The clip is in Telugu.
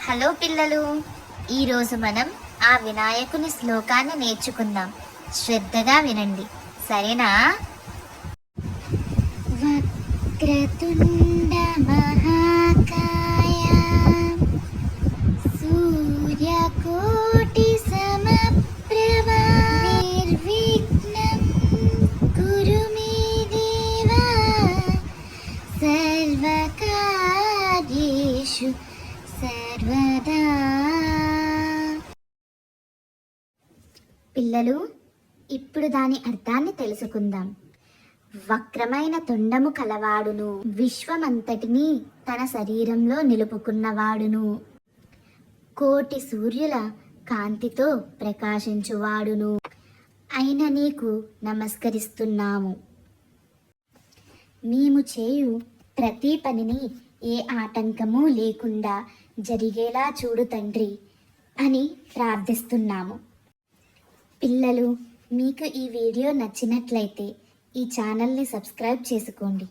హలో పిల్లలు, ఈరోజు మనం ఆ వినాయకుని శ్లోకాన్ని నేర్చుకుందాం. శ్రద్ధగా వినండి, సరేనా? వక్రతుండ మహాకాయ సూర్యకోటి సమప్రభ నిర్విఘ్నం కురు మే దేవా సర్వకార్యేషు సర్వదా. పిల్లలు, ఇప్పుడు దాని అర్థాన్ని తెలుసుకుందాం. వక్రమైన తొండము కలవాడును, విశ్వమంతటిని తన శరీరంలో నిలుపుకున్నవాడును, కోటి సూర్యుల కాంతితో ప్రకాశించువాడును అయిన నీకు నమస్కరిస్తున్నాము. మేము చేయు ప్రతి పనిని ఏ ఆటంకము లేకుండా జరిగేలా చూడు తండ్రి అని ప్రార్థిస్తున్నాము. పిల్లలు, మీకు ఈ వీడియో నచ్చినట్లయితే ఈ ఛానల్ని సబ్స్క్రైబ్ చేసుకోండి.